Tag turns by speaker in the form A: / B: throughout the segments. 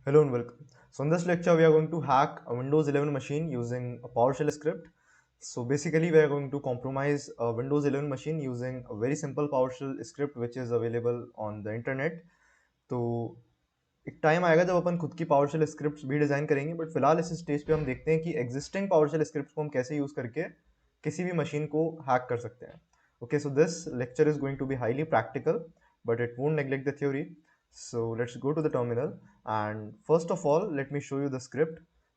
A: Hello and welcome. So in this lecture, we are going to hack a Windows 11 machine using a PowerShell script. So basically, we are going to compromise a Windows 11 machine using a very simple PowerShell script which is available on the internet. तो एक time आएगा जब अपन खुद की PowerShell scripts भी design करेंगे, but फिलहाल इस स्टेज पे हम देखते हैं कि एग्जिस्टिंग PowerShell स्क्रिप्ट्स को हम कैसे यूज करके किसी भी मशीन को हैक कर सकते हैं. Okay, so this lecture is going to be highly practical, but it won't neglect the theory. So let's go to the terminal, and first of all let me show you the script.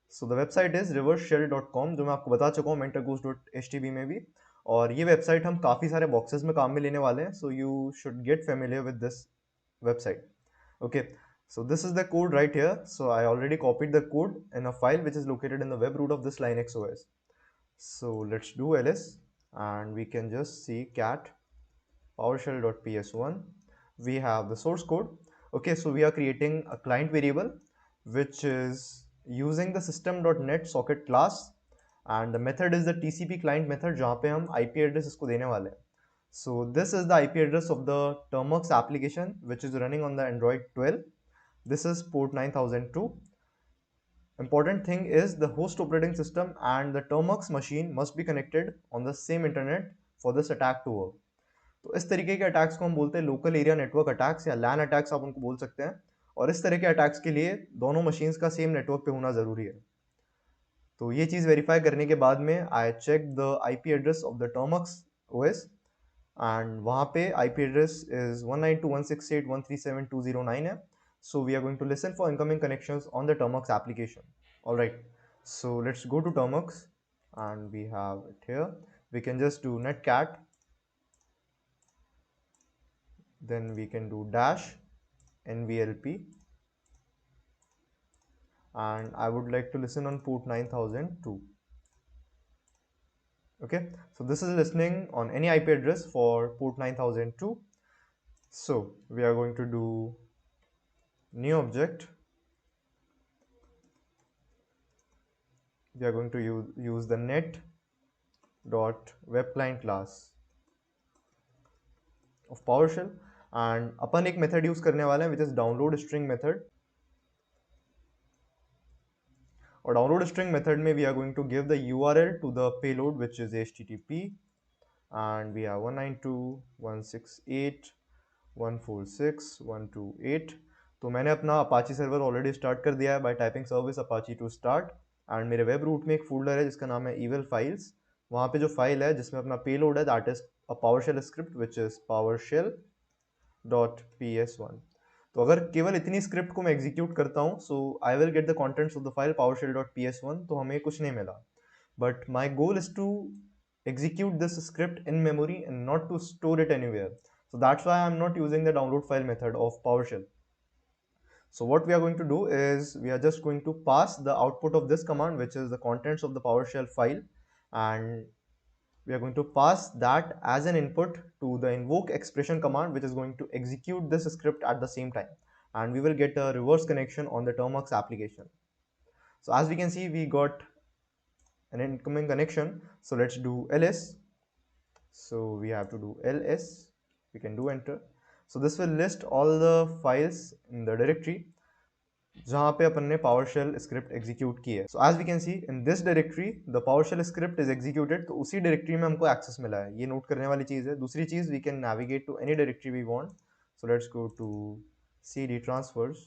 A: So the website is reverseshell.com, जो मैं आपको बता चुका हूँ mentorcourse.htb में भी. और ये वेबसाइट हम काफ़ी सारे बॉक्सेस में काम में लेने वाले हैं, so you should get familiar with this website. Okay, so this is the code right here. So I already copied the code in a file which is located in the web root of this Linux OS. So let's do ls, and we can just see cat PowerShell.ps1. We have the source code. Okay, so we are creating a client variable which is using the system.net socket class, and the method is the TCP client method जहाँ पे हम IP address इसको देने वाले हैं. So this is the IP address of the Termux application which is running on the Android 12. This is port 9002. Important thing is the host operating system and the Termux machine must be connected on the same internet for this attack to work. तो इस तरीके के attacks को हम बोलते हैं local area network attacks या लैन attacks आप उनको बोल सकते हैं. और इस तरह के अटैक्स के लिए दोनों मशीन्स का सेम नेटवर्क पे होना ज़रूरी है. तो ये चीज़ वेरीफाई करने के बाद में I check the IP address of the Termux OS, and वहाँ पे आईपी एड्रेस इज 192.168.137.209 है. So we are going to listen for incoming connections on the Termux application. Alright, so let's go to Termux, and we have it here. We can just do netcat, then we can do dash nvlp, and I would like to listen on port 9002. Okay, so this is listening on any IP address for port 9002. So we are going to do new object. We are going to use the net dot web client class of PowerShell, and अपन एक method use करने वाले हैं which is download string method. और download string method में we are going to give the URL to the payload which is HTTP, and we have 192.168.146.128. तो मैंने अपना Apache server already start कर दिया है by typing service Apache to start, and मेरे web root में एक फोल्डर है जिसका नाम है evil files. वहाँ पे जो फाइल है जिसमें अपना पेलोड है that is a PowerShell script which is PowerShell.ps1. तो अगर केवल इतनी स्क्रिप्ट को मैं एग्जीक्यूट करता हूँ, so I will get the contents of the file PowerShell.ps1, तो हमें कुछ नहीं मिला. But my goal is to execute this script in memory and not to store it anywhere. So that's why I'm not using the download file method of PowerShell. So what we are going to do is we are just going to pass the output of this command, which is the contents of the PowerShell file, and we are going to pass that as an input to the invoke expression command, which is going to execute this script at the same time, and we will get a reverse connection on the Termux application. So as we can see, we got an incoming connection. So let's do ls. So we have to do ls, we can do enter. So this will list all the files in the directory जहाँ पे अपन ने PowerShell script execute की है. So as we can see in this directory the PowerShell script is executed. तो उसी directory में हमको access मिला है, ये नोट करने वाली चीज़ है. दूसरी चीज़, we can navigate to any directory we want. So let's go to cd transfers.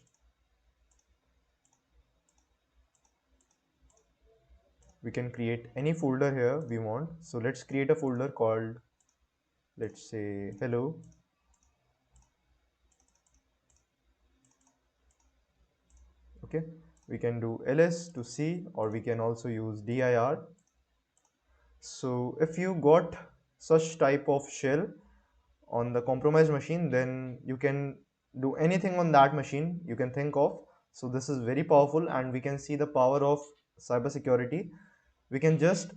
A: We can create any folder here we want. So let's create a folder called, let's say, hello. Okay, we can do ls to c, or we can also use dir. So if you got such type of shell on the compromised machine, then you can do anything on that machine you can think of. So this is very powerful, and we can see the power of cybersecurity. We can just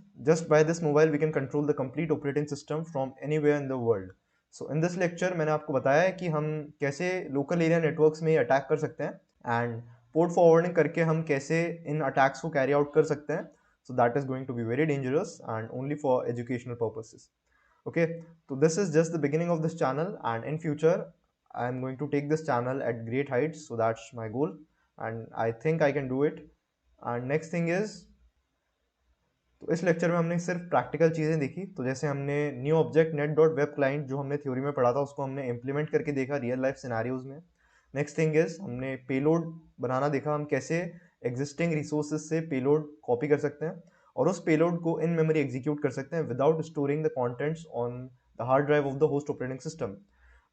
A: by this mobile we can control the complete operating system from anywhere in the world. So in this lecture मैंने आपको बताया है कि हम कैसे local area networks में attack कर सकते हैं, एंड पोर्ट फॉरवर्डिंग करके हम कैसे इन अटैक्स को कैरी आउट कर सकते हैं. So that is going to be very dangerous and only for educational purposes. Okay, so this is just the beginning of this channel, and in future I am going to take this channel at great heights. So that's my goal, and I think I can do it. And next thing is, तो इस lecture में हमने सिर्फ practical चीज़ें देखी. तो जैसे हमने new object net dot web client जो हमने थ्योरी में पढ़ा था उसको हमने इम्प्लीमेंट करके देखा रियल लाइफ सिनारियोज में. नेक्स्ट थिंग इज हमने पेलोड बनाना देखा, हम कैसे एग्जिस्टिंग रिसोर्सेज से पेलोड कॉपी कर सकते हैं और उस पेलोड को इन मेमोरी एग्जीक्यूट कर सकते हैं without storing the contents on the hard drive of the host operating system.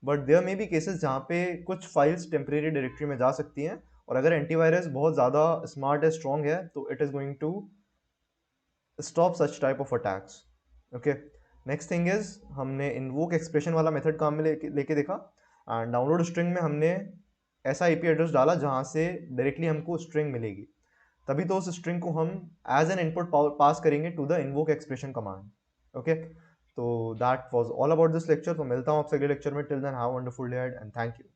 A: But there may be cases जहाँ पे कुछ फाइल्स टेम्परेरी डायरेक्टरी में जा सकती हैं और अगर एंटीवायरस बहुत ज़्यादा स्मार्ट है, स्ट्रॉन्ग है, तो it is going to stop such type of attacks. Okay, next thing is हमने invoke expression वाला मेथड काम में लेके देखा. एंड डाउनलोड स्ट्रिंग में हमने ऐसा आईपी एड्रेस डाला जहाँ से डायरेक्टली हमको स्ट्रिंग मिलेगी, तभी तो उस स्ट्रिंग को हम एज एन इनपुट पास करेंगे to the invoke expression command. Okay, तो that was all about this lecture. तो मिलता हूँ आपसे अगले लेक्चर में. Till then have a wonderful day and thank you.